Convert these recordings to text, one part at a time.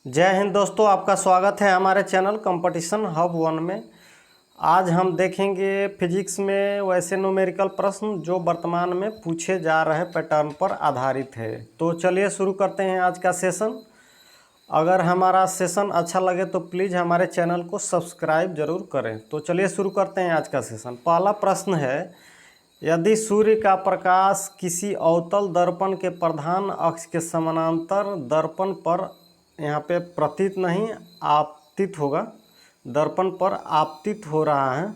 जय हिंद दोस्तों, आपका स्वागत है हमारे चैनल कंपटीशन हब 1 में। आज हम देखेंगे फिजिक्स में वैसे न्यूमेरिकल प्रश्न जो वर्तमान में पूछे जा रहे पैटर्न पर आधारित है। तो चलिए शुरू करते हैं आज का सेशन। अगर हमारा सेशन अच्छा लगे तो प्लीज़ हमारे चैनल को सब्सक्राइब जरूर करें। तो चलिए शुरू करते हैं आज का सेशन। पहला प्रश्न है, यदि सूर्य का प्रकाश किसी अवतल दर्पण के प्रधान अक्ष के समानांतर दर्पण पर, यहाँ पे प्रतीत नहीं आपतित होगा, दर्पण पर आपतित हो रहा है,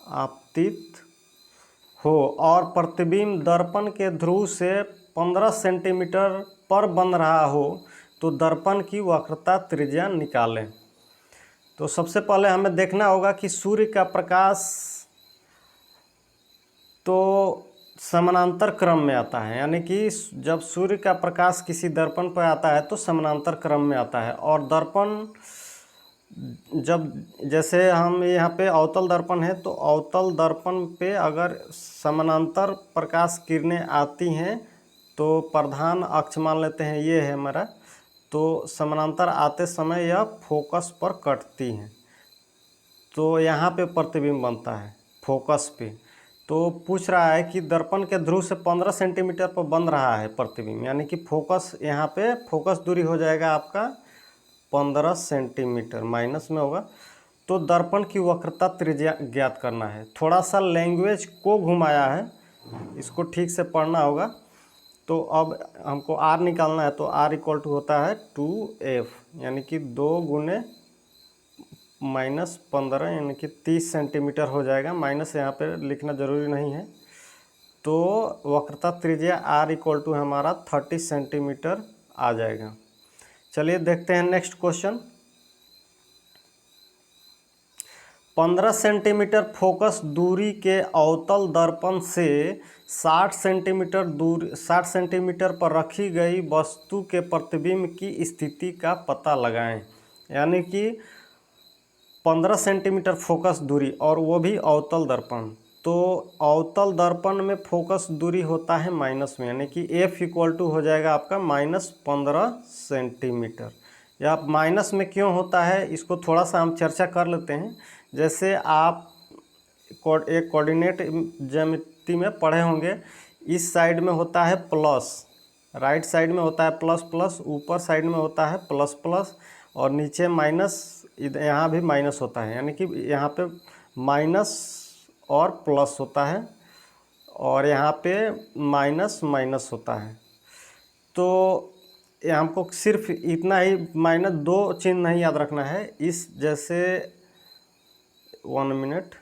आपतित हो और प्रतिबिंब दर्पण के ध्रुव से 15 सेंटीमीटर पर बन रहा हो तो दर्पण की वक्रता त्रिज्या निकालें। तो सबसे पहले हमें देखना होगा कि सूर्य का प्रकाश तो समानांतर क्रम में आता है, यानी कि जब सूर्य का प्रकाश किसी दर्पण पर आता है तो समानांतर क्रम में आता है। और दर्पण जब, जैसे हम यहाँ पे अवतल दर्पण है तो अवतल दर्पण पे अगर समानांतर प्रकाश किरणें आती हैं तो प्रधान अक्ष मान लेते हैं ये है हमारा, तो समानांतर आते समय यह फोकस पर कटती हैं तो यहाँ पे प्रतिबिंब बनता है फोकस पे। तो पूछ रहा है कि दर्पण के ध्रुव से 15 सेंटीमीटर पर बन रहा है प्रतिबिंब, यानी कि फोकस, यहाँ पे फोकस दूरी हो जाएगा आपका 15 सेंटीमीटर, माइनस में होगा। तो दर्पण की वक्रता त्रिज्या ज्ञात करना है। थोड़ा सा लैंग्वेज को घुमाया है, इसको ठीक से पढ़ना होगा। तो अब हमको R निकालना है, तो R इक्वल टू होता है 2F, यानी कि 2 गुने -15 यानी कि 30 सेंटीमीटर हो जाएगा। माइनस यहाँ पे लिखना ज़रूरी नहीं है। तो वक्रता त्रिज्या R इक्वल टू हमारा 30 सेंटीमीटर आ जाएगा। चलिए देखते हैं नेक्स्ट क्वेश्चन। 15 सेंटीमीटर फोकस दूरी के अवतल दर्पण से 60 सेंटीमीटर पर रखी गई वस्तु के प्रतिबिंब की स्थिति का पता लगाएं। यानी कि 15 सेंटीमीटर फोकस दूरी और वो भी अवतल दर्पण। तो अवतल दर्पण में फोकस दूरी होता है माइनस में, यानी कि F इक्वल टू हो जाएगा आपका -15 सेंटीमीटर। या माइनस में क्यों होता है इसको थोड़ा सा हम चर्चा कर लेते हैं। जैसे आप एक कोऑर्डिनेट ज्यामिति में पढ़े होंगे, इस साइड में होता है प्लस, राइट साइड में होता है प्लस प्लस, ऊपर साइड में होता है प्लस प्लस और नीचे माइनस, यहाँ भी माइनस होता है, यानी कि यहाँ पे माइनस और प्लस होता है और यहाँ पे माइनस माइनस होता है। तो हमको सिर्फ इतना ही माइनस, दो चिन्ह नहीं याद रखना है। इस जैसे 1 मिनट,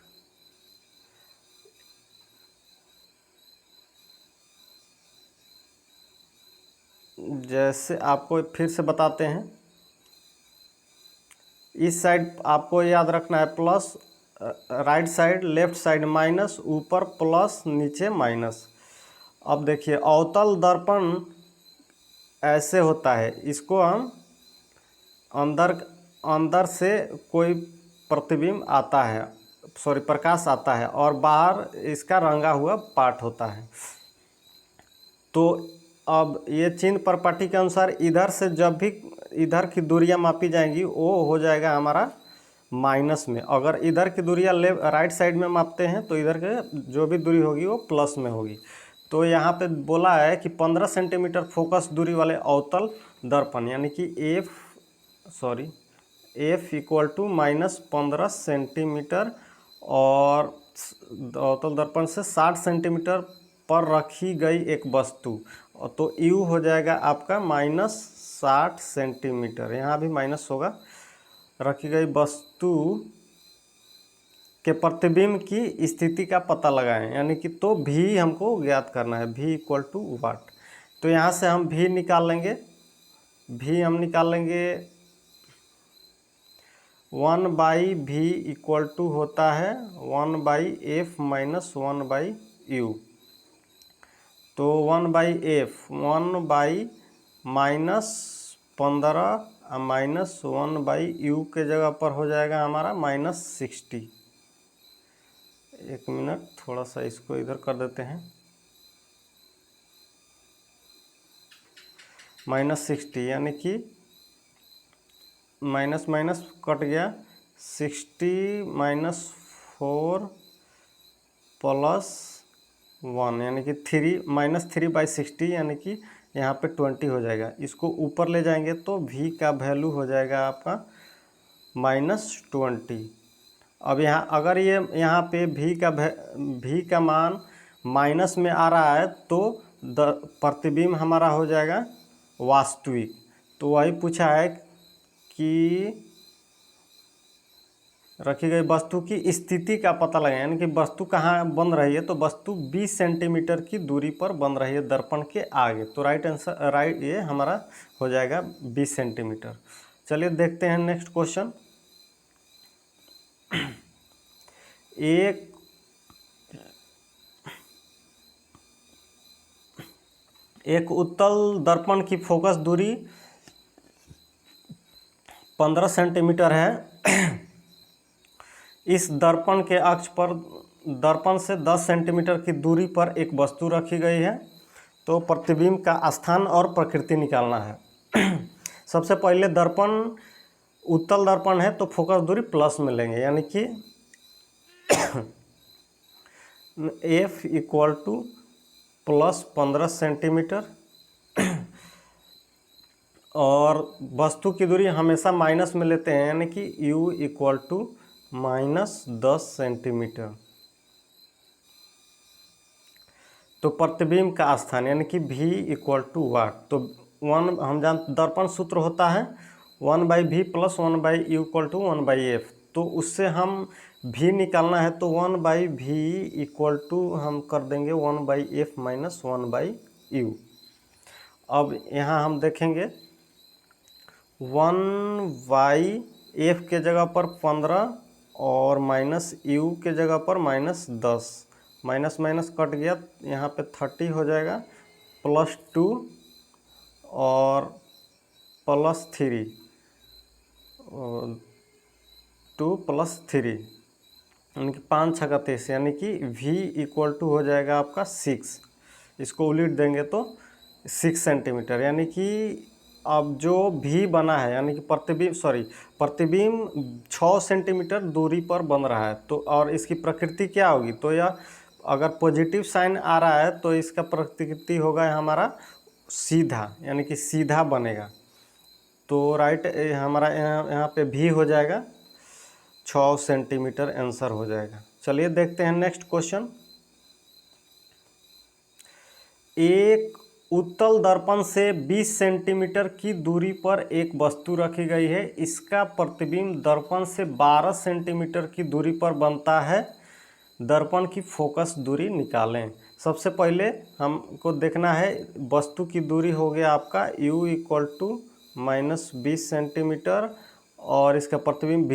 जैसे आपको फिर से बताते हैं, इस साइड आपको याद रखना है plus, right side, left side minus, ऊपर प्लस नीचे माइनस। अब देखिए अवतल दर्पण ऐसे होता है, इसको हम अंदर से कोई प्रतिबिंब आता है, सॉरी प्रकाश आता है और बाहर इसका रंगा हुआ पार्ट होता है। तो अब ये चिन्ह प्रॉपर्टी के अनुसार इधर से जब भी इधर की दूरियां मापी जाएंगी वो हो जाएगा हमारा माइनस में। अगर इधर की दूरियां राइट साइड में मापते हैं तो इधर के जो भी दूरी होगी वो प्लस में होगी। तो यहाँ पे बोला है कि 15 सेंटीमीटर फोकस दूरी वाले अवतल दर्पण, यानी कि F इक्वल टू -15 सेंटीमीटर और अवतल दर्पण से 60 सेंटीमीटर पर रखी गई एक वस्तु, तो U हो जाएगा आपका -60 सेंटीमीटर, यहाँ भी माइनस होगा। रखी गई वस्तु के प्रतिबिंब की स्थिति का पता लगाएं, यानी कि तो भी हमको ज्ञात करना है, V इक्वल टू वाट। तो यहाँ से हम V निकाल लेंगे, V हम निकाल लेंगे 1/V इक्वल टू होता है 1/F माइनस 1/U। तो 1/F 1/-15 माइनस 1/U के जगह पर हो जाएगा हमारा -60। एक मिनट, थोड़ा सा इसको इधर कर देते हैं। -60 यानी कि माइनस माइनस कट गया, 60 -4 +1 यानी कि -3/60 यानी कि यहाँ पे 20 हो जाएगा। इसको ऊपर ले जाएंगे तो v का वैल्यू हो जाएगा आपका -20। अब यहाँ अगर ये यहाँ पे v का मान माइनस में आ रहा है तो प्रतिबिंब हमारा हो जाएगा वास्तविक। तो वही पूछा है कि रखी गई वस्तु की स्थिति का पता लगाएं, यानी कि वस्तु कहाँ बन रही है, तो वस्तु 20 सेंटीमीटर की दूरी पर बन रही है दर्पण के आगे। तो राइट ये हमारा हो जाएगा 20 सेंटीमीटर। चलिए देखते हैं नेक्स्ट क्वेश्चन। एक उत्तल दर्पण की फोकस दूरी 15 सेंटीमीटर है। इस दर्पण के अक्ष पर दर्पण से 10 सेंटीमीटर की दूरी पर एक वस्तु रखी गई है। तो प्रतिबिंब का स्थान और प्रकृति निकालना है। सबसे पहले दर्पण उत्तल दर्पण है तो फोकस दूरी प्लस में लेंगे, यानी कि F = +15 सेंटीमीटर और वस्तु की दूरी हमेशा माइनस में लेते हैं, यानी कि U = -10 सेंटीमीटर। तो प्रतिबिंब का स्थान यानी कि V = वाट। तो हम जानते दर्पण सूत्र होता है 1/v + 1/u = 1/f। तो उससे हम v निकालना है तो 1/v = हम कर देंगे 1/f - 1/u। अब यहाँ हम देखेंगे 1/f के जगह पर 15 और -u के जगह पर -10, माइनस माइनस कट गया, यहाँ पे 30 हो जाएगा, +2 और +3 2 + 3 यानी कि 5 × 6 = 30, यानी कि v = हो जाएगा आपका 6। इसको उलट देंगे तो 6 सेंटीमीटर, यानी कि अब जो v बना है यानी कि प्रतिबिंब 6 सेंटीमीटर दूरी पर बन रहा है। तो और इसकी प्रकृति क्या होगी, तो यह अगर पॉजिटिव साइन आ रहा है तो इसका प्रकृति होगा हमारा सीधा, यानी कि सीधा बनेगा। तो राइट हमारा यहाँ पे v हो जाएगा 6 सेंटीमीटर आंसर हो जाएगा। चलिए देखते हैं नेक्स्ट क्वेश्चन। एक उत्तल दर्पण से 20 सेंटीमीटर की दूरी पर एक वस्तु रखी गई है। इसका प्रतिबिंब दर्पण से 12 सेंटीमीटर की दूरी पर बनता है। दर्पण की फोकस दूरी निकालें। सबसे पहले हमको देखना है वस्तु की दूरी हो गया आपका u = -20 सेंटीमीटर और इसका प्रतिबिंब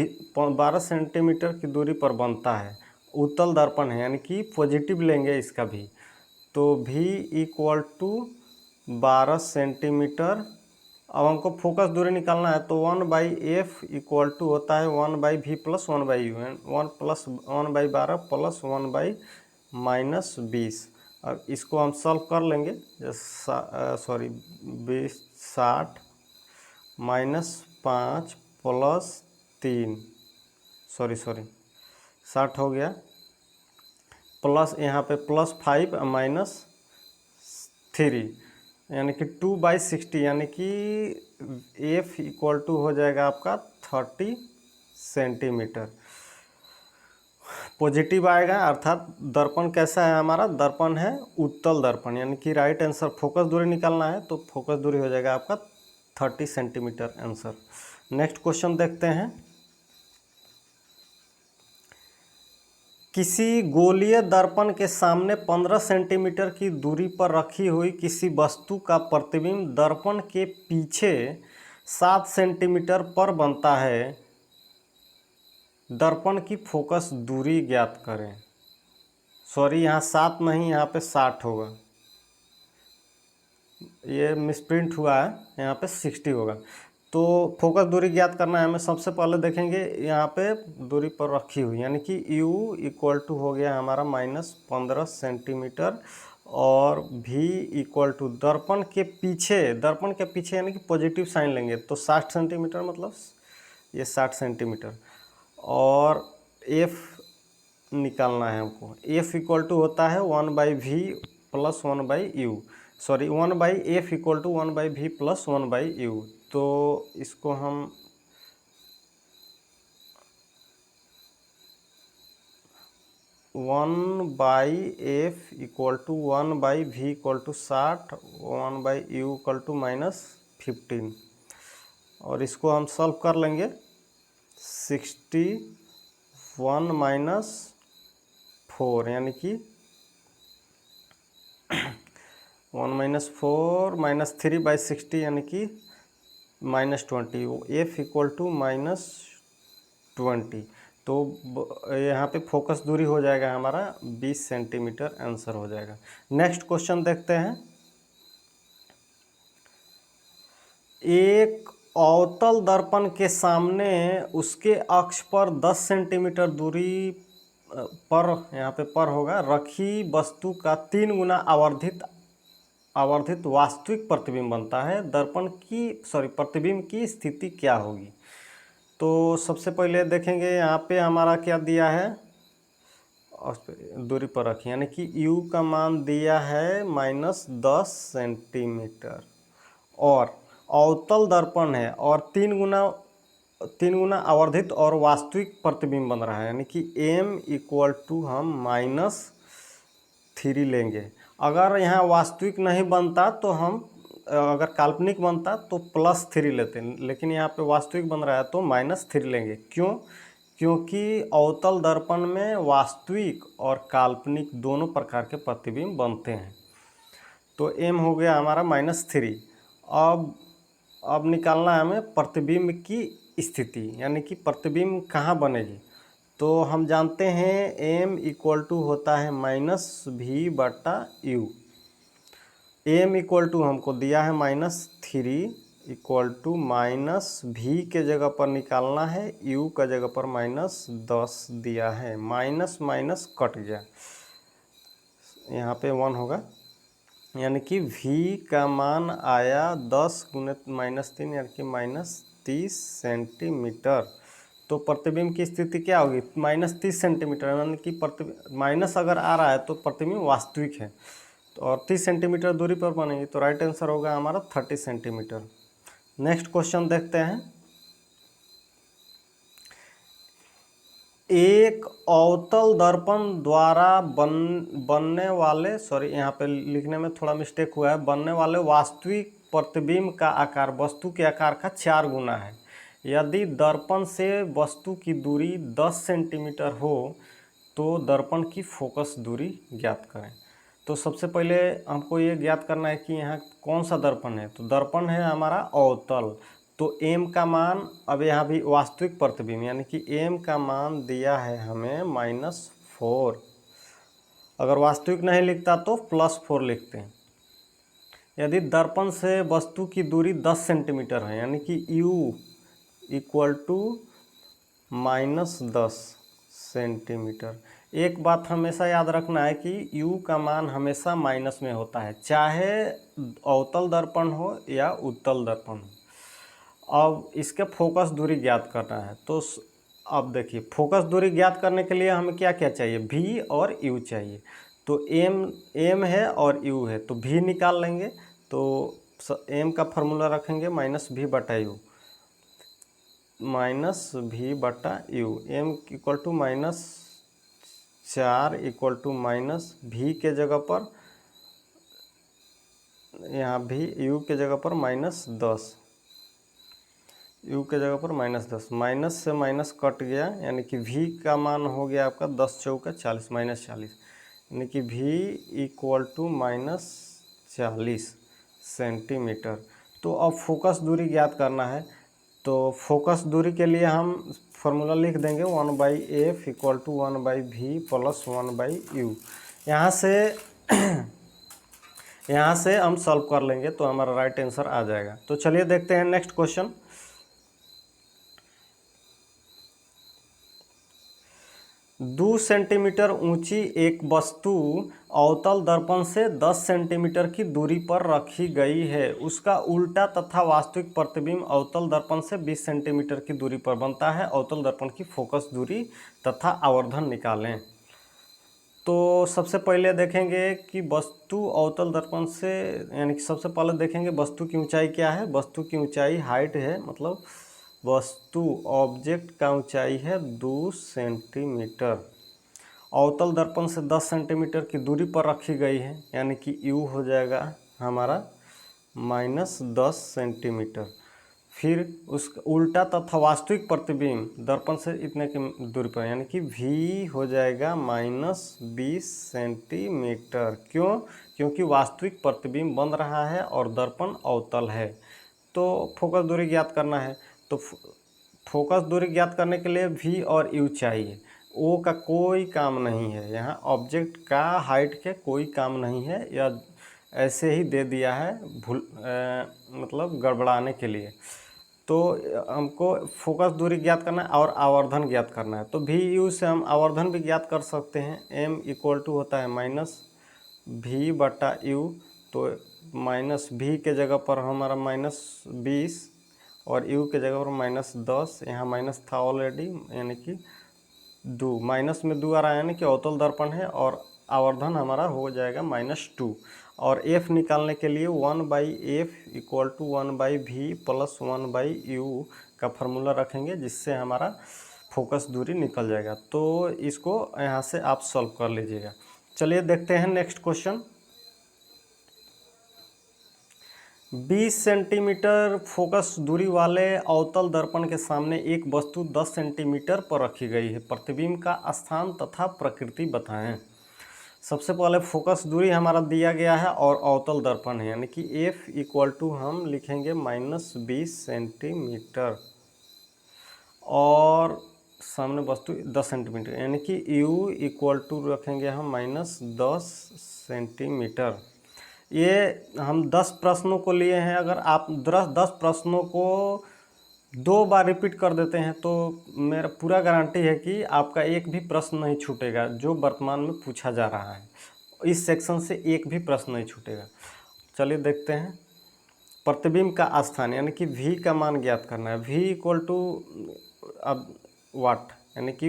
12 सेंटीमीटर की दूरी पर बनता है। उत्तल दर्पण है यानी कि पॉजिटिव लेंगे इसका भी। तो v = 12 सेंटीमीटर। अब हमको फोकस दूरी निकालना है तो 1/f = होता है 1/v + 1/u, 1 + 1/12 + 1/-20। अब इसको हम सॉल्व कर लेंगे। 60 -5 + 3 60 हो गया, प्लस यहाँ पे +5 -3 यानी कि 2/60, यानी कि F = हो जाएगा आपका 30 सेंटीमीटर। पॉजिटिव आएगा, अर्थात दर्पण कैसा है हमारा, दर्पण है उत्तल दर्पण, यानी कि राइट आंसर फोकस दूरी निकालना है तो फोकस दूरी हो जाएगा आपका 30 सेंटीमीटर आंसर। नेक्स्ट क्वेश्चन देखते हैं। किसी गोलीय दर्पण के सामने 15 सेंटीमीटर की दूरी पर रखी हुई किसी वस्तु का प्रतिबिंब दर्पण के पीछे 7 सेंटीमीटर पर बनता है। दर्पण की फोकस दूरी ज्ञात करें। यहाँ 7 नहीं, यहाँ पे 60 होगा, ये मिसप्रिंट हुआ है, यहाँ पे 60 होगा। तो फोकस दूरी ज्ञात करना है हमें। सबसे पहले देखेंगे यहाँ पे दूरी पर रखी हुई, यानी कि u = हो गया हमारा -15 सेंटीमीटर और v इक्वल टू दर्पण के पीछे यानी कि पॉजिटिव साइन लेंगे तो 60 सेंटीमीटर, मतलब ये 60 सेंटीमीटर। और f निकालना है हमको। f इक्वल टू होता है 1/v plus 1/u, sorry 1/f equal to 1/v plus 1/u। तो इसको हम 1/f equal to 1/v equal to 60, 1/u equal to -15, और इसको हम सॉल्व कर लेंगे। 61 माइनस 4 यानी कि 1 माइनस 4 माइनस 3/60 यानी कि -20, f इक्वल टू -20। तो यहाँ पे फोकस दूरी हो जाएगा हमारा 20 सेंटीमीटर, आंसर हो जाएगा। नेक्स्ट क्वेश्चन देखते हैं। एक अवतल दर्पण के सामने उसके अक्ष पर 10 सेंटीमीटर दूरी पर, यहाँ पे पर होगा, रखी वस्तु का 3 गुना आवर्धित वास्तविक प्रतिबिंब बनता है। प्रतिबिंब की स्थिति क्या होगी? तो सबसे पहले देखेंगे यहाँ पे हमारा क्या दिया है, दूरी पर रखें, यानी कि u का मान दिया है -10 सेंटीमीटर, और अवतल दर्पण है और 3 गुना आवर्धित और वास्तविक प्रतिबिंब बन रहा है, यानी कि m इक्वल टू हम -3 लेंगे। अगर यहाँ वास्तविक नहीं बनता तो हम, अगर काल्पनिक बनता तो +3 लेते हैं, लेकिन यहाँ पे वास्तविक बन रहा है तो -3 लेंगे। क्यों? क्योंकि अवतल दर्पण में वास्तविक और काल्पनिक दोनों प्रकार के प्रतिबिंब बनते हैं। तो m हो गया हमारा -3। अब निकालना है हमें प्रतिबिंब की स्थिति, यानी कि प्रतिबिंब कहाँ बनेगी। तो हम जानते हैं m इक्वल टू होता है -v/u। m इक्वल टू हमको दिया है -3 इक्वल टू -v के जगह पर निकालना है, u का जगह पर -10 दिया है, माइनस माइनस कट गया, यहाँ पे 1 होगा, यानी कि v का मान आया 10 गुणित -3 यानी कि -30 सेंटीमीटर। तो प्रतिबिंब की स्थिति क्या होगी, -30 सेंटीमीटर, यानी कि माइनस अगर आ रहा है तो प्रतिबिंब वास्तविक है, तो और 30 सेंटीमीटर दूरी पर बनेगी, तो राइट आंसर होगा हमारा 30 सेंटीमीटर। नेक्स्ट क्वेश्चन देखते हैं। एक अवतल दर्पण द्वारा बनने वाले, सॉरी यहाँ पे लिखने में थोड़ा मिस्टेक हुआ है, बनने वाले वास्तविक प्रतिबिंब का आकार वस्तु के आकार का 4 गुना है। यदि दर्पण से वस्तु की दूरी 10 सेंटीमीटर हो तो दर्पण की फोकस दूरी ज्ञात करें। तो सबसे पहले हमको ये ज्ञात करना है कि यहाँ कौन सा दर्पण है। तो दर्पण है हमारा अवतल, तो m का मान, अब यहाँ भी वास्तविक प्रतिबिंब, यानी कि m का मान दिया है हमें -4। अगर वास्तविक नहीं लिखता तो +4 लिखते हैं। यदि दर्पण से वस्तु की दूरी 10 सेंटीमीटर है, यानी कि u इक्वल टू -10 सेंटीमीटर। एक बात हमेशा याद रखना है कि u का मान हमेशा माइनस में होता है, चाहे अवतल दर्पण हो या उत्तल दर्पण हो। अब इसके फोकस दूरी ज्ञात करना है। तो अब देखिए, फोकस दूरी ज्ञात करने के लिए हमें क्या क्या चाहिए, v और u चाहिए। तो m है और u है, तो v निकाल लेंगे। तो m का फार्मूला रखेंगे -v/u, -v/u, m equal to -4 equal to -v के जगह पर, यहाँ भी u के जगह पर -10, u के जगह पर -10, माइनस से माइनस कट गया, यानी कि v का मान हो गया आपका 10 चौका 40, -40, यानी कि v इक्वल टू -40 सेंटीमीटर। तो अब फोकस दूरी ज्ञात करना है। तो फोकस दूरी के लिए हम फॉर्मूला लिख देंगे 1/f equal to 1/v plus 1/u। यहाँ से हम सॉल्व कर लेंगे तो हमारा राइट आंसर आ जाएगा। तो चलिए देखते हैं नेक्स्ट क्वेश्चन। 2 सेंटीमीटर ऊंची एक वस्तु अवतल दर्पण से 10 सेंटीमीटर की दूरी पर रखी गई है। उसका उल्टा तथा वास्तविक प्रतिबिंब अवतल दर्पण से 20 सेंटीमीटर की दूरी पर बनता है। अवतल दर्पण की फोकस दूरी तथा आवर्धन निकालें। तो सबसे पहले देखेंगे कि वस्तु अवतल दर्पण से, यानी कि सबसे पहले देखेंगे वस्तु की ऊंचाई क्या है। वस्तु की ऊंचाई हाइट है, मतलब वस्तु ऑब्जेक्ट का ऊंचाई है 2 सेंटीमीटर। अवतल दर्पण से 10 सेंटीमीटर की दूरी पर रखी गई है, यानी कि U हो जाएगा हमारा -10 सेंटीमीटर। फिर उस उल्टा तथा वास्तविक प्रतिबिंब दर्पण से इतने की दूरी पर, यानी कि V हो जाएगा -20 सेंटीमीटर। क्यों? क्योंकि वास्तविक प्रतिबिंब बन रहा है और दर्पण अवतल है। तो फोकस दूरी ज्ञात करना है, तो फोकस दूरी ज्ञात करने के लिए V और U चाहिए। O का कोई काम नहीं है यहाँ, ऑब्जेक्ट का हाइट के कोई काम नहीं है, या ऐसे ही दे दिया है मतलब गड़बड़ाने के लिए। तो हमको फोकस दूरी ज्ञात करना है और आवर्धन ज्ञात करना है। तो VU से हम आवर्धन भी ज्ञात कर सकते हैं। M = होता है -V/U। तो -V के जगह पर हमारा -20 और U के जगह पर -10, यहाँ माइनस था ऑलरेडी, यानी कि 2 माइनस में 2 आ रहा है, यानी कि अवतल दर्पण है, और आवर्धन हमारा हो जाएगा -2। और F निकालने के लिए 1/F = 1/V + 1/U का फार्मूला रखेंगे, जिससे हमारा फोकस दूरी निकल जाएगा। तो इसको यहाँ से आप सॉल्व कर लीजिएगा। चलिए देखते हैं नेक्स्ट क्वेश्चन। 20 सेंटीमीटर फोकस दूरी वाले अवतल दर्पण के सामने एक वस्तु 10 सेंटीमीटर पर रखी गई है। प्रतिबिंब का स्थान तथा प्रकृति बताएं। सबसे पहले फोकस दूरी हमारा दिया गया है और अवतल दर्पण है, यानी कि F = हम लिखेंगे -20 सेंटीमीटर और सामने वस्तु 10 सेंटीमीटर, यानी कि U = रखेंगे हम -10 सेंटीमीटर। ये हम 10 प्रश्नों को लिए हैं। अगर आप 10 प्रश्नों को 2 बार रिपीट कर देते हैं तो मेरा पूरा गारंटी है कि आपका एक भी प्रश्न नहीं छूटेगा जो वर्तमान में पूछा जा रहा है। इस सेक्शन से एक भी प्रश्न नहीं छूटेगा। चलिए देखते हैं। प्रतिबिंब का स्थान, यानी कि V का मान ज्ञात करना है। V = अब वाट, यानी कि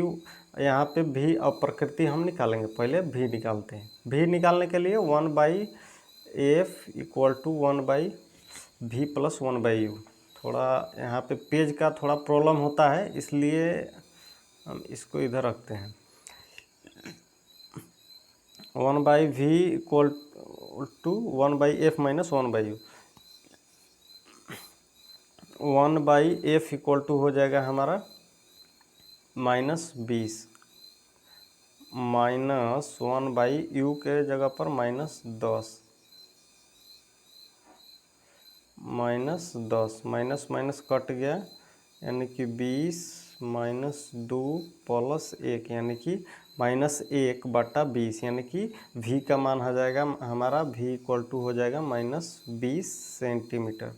यहाँ पे V और प्रकृति हम निकालेंगे। पहले V निकालते हैं। V निकालने के लिए 1/F = 1/V + 1/U। थोड़ा यहाँ पे पेज का थोड़ा प्रॉब्लम होता है, इसलिए हम इसको इधर रखते हैं। 1/V = 1/F - 1/U। 1/F = हो जाएगा हमारा -20 माइनस 1/U के जगह पर -10, माइनस माइनस कट गया, यानी कि 20 - 2 + 1, यानी कि -1/20, यानी कि V का मान हो जाएगा हमारा, V = हो जाएगा -20 सेंटीमीटर।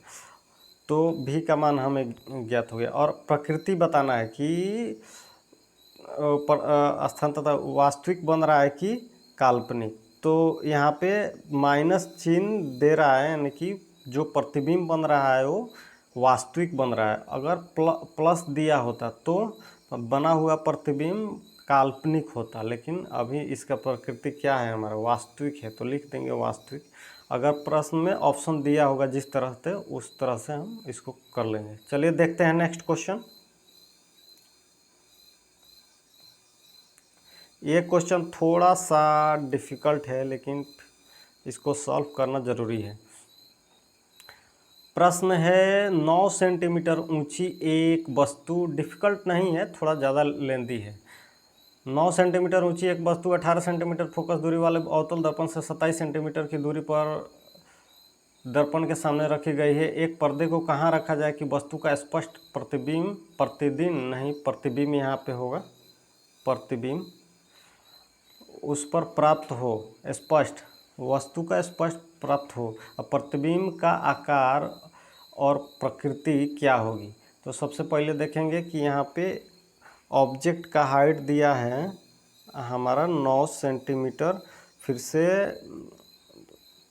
तो V का मान हमें ज्ञात हो गया। और प्रकृति बताना है कि स्थान तथा वास्तविक बन रहा है कि काल्पनिक। तो यहाँ पे माइनस चिन्ह दे रहा है, यानी कि जो प्रतिबिंब बन रहा है वो वास्तविक बन रहा है। अगर प्लस दिया होता तो बना हुआ प्रतिबिंब काल्पनिक होता, लेकिन अभी इसका प्रकृति क्या है हमारा, वास्तविक है, तो लिख देंगे वास्तविक। अगर प्रश्न में ऑप्शन दिया होगा जिस तरह से, उस तरह से हम इसको कर लेंगे। चलिए देखते हैं नेक्स्ट क्वेश्चन। ये क्वेश्चन थोड़ा सा डिफ़िकल्ट है, लेकिन इसको सॉल्व करना ज़रूरी है। प्रश्न है 9 सेंटीमीटर ऊंची एक वस्तु, डिफ़िकल्ट नहीं है, थोड़ा ज़्यादा लेंदी है। 9 सेंटीमीटर ऊंची एक वस्तु 18 सेंटीमीटर फोकस दूरी वाले अवतल दर्पण से 27 सेंटीमीटर की दूरी पर दर्पण के सामने रखी गई है। एक पर्दे को कहाँ रखा जाए कि वस्तु का स्पष्ट प्रतिबिंब यहाँ पे होगा, प्रतिबिंब उस पर प्राप्त हो, स्पष्ट वस्तु का स्पष्ट प्राप्त हो। अब प्रतिबिंब का आकार और प्रकृति क्या होगी। तो सबसे पहले देखेंगे कि यहाँ पे ऑब्जेक्ट का हाइट दिया है हमारा 9 सेंटीमीटर, फिर से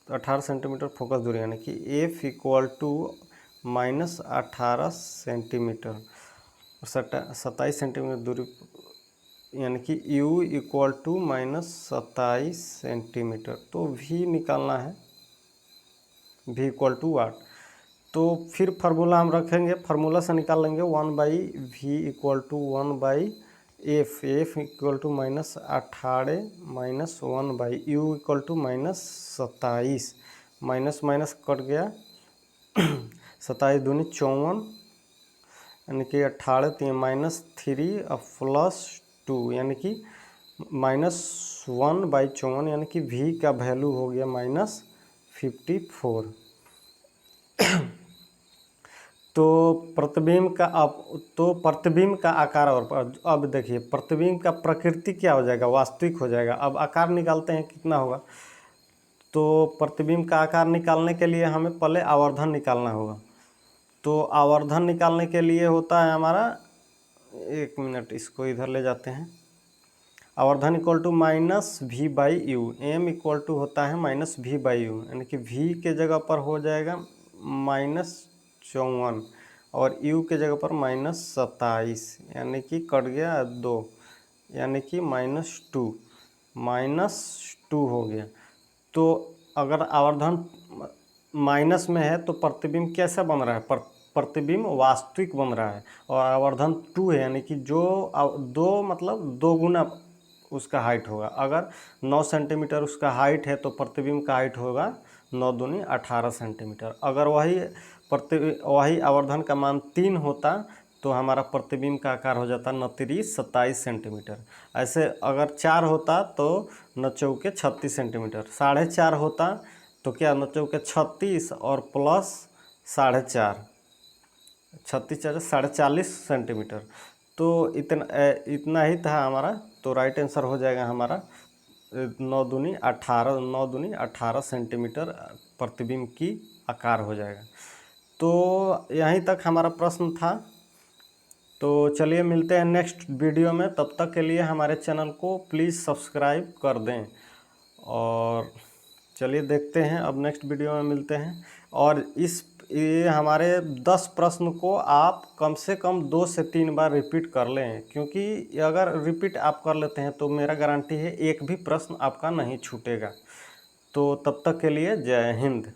18 सेंटीमीटर फोकस दूरी, यानी कि F equal to minus 18 centimetre, 27 centimetre दूरी, यानी कि u equal to minus 27 centimetre. तो v निकालना है, v इक्वल टू वाट। तो फिर फार्मूला हम रखेंगे, फार्मूला से निकाल लेंगे 1/v equal to 1/f, F equal to minus 18 minus 1/u equal to minus 27, minus minus cut गया 27 दूनी 54, यानी कि 18 3 माइनस 3 और प्लस 2, यानी कि -1/54, यानी कि v का वैल्यू हो गया -54। तो प्रतिबिंब का आकार, और अब देखिए प्रतिबिंब का प्रकृति क्या हो जाएगा, वास्तविक हो जाएगा। अब आकार निकालते हैं कितना होगा। तो प्रतिबिंब का आकार निकालने के लिए हमें पहले आवर्धन निकालना होगा। तो आवर्धन निकालने के लिए होता है हमारा, एक मिनट इसको इधर ले जाते हैं, आवर्धन equal to minus v/u, m equal to होता है -v/u, यानी कि v के जगह पर हो जाएगा -54 और u के जगह पर -27, यानी कि कट गया 2, यानी कि -2 हो गया। तो अगर आवर्धन माइनस में है तो प्रतिबिंब कैसा बन रहा है, प्रतिबिंब वास्तविक बन रहा है, और आवर्धन 2 है, यानी कि जो 2 मतलब 2 गुना उसका हाइट होगा। अगर 9 सेंटीमीटर उसका हाइट है तो प्रतिबिंब का हाइट होगा 9 दूनी 18 सेंटीमीटर। अगर वही आवर्धन का मान 3 होता तो हमारा प्रतिबिंब का आकार हो जाता 27 सेंटीमीटर। ऐसे अगर 4 होता तो 9 × 36 सेंटीमीटर, 4.5 होता तो क्या 9 × 36 और प्लस 4.5, 36 40 सेंटीमीटर। तो इतना ही था हमारा। तो राइट आंसर हो जाएगा हमारा 9 दूनी 18 सेंटीमीटर प्रतिबिंब की आकार हो जाएगा। तो यहीं तक हमारा प्रश्न था। तो चलिए मिलते हैं नेक्स्ट वीडियो में, तब तक के लिए हमारे चैनल को प्लीज़ सब्सक्राइब कर दें। और चलिए देखते हैं, अब नेक्स्ट वीडियो में मिलते हैं। और ये हमारे 10 प्रश्न को आप कम से कम 2 से 3 बार रिपीट कर लें, क्योंकि अगर रिपीट आप कर लेते हैं तो मेरा गारंटी है एक भी प्रश्न आपका नहीं छूटेगा। तो तब तक के लिए जय हिंद।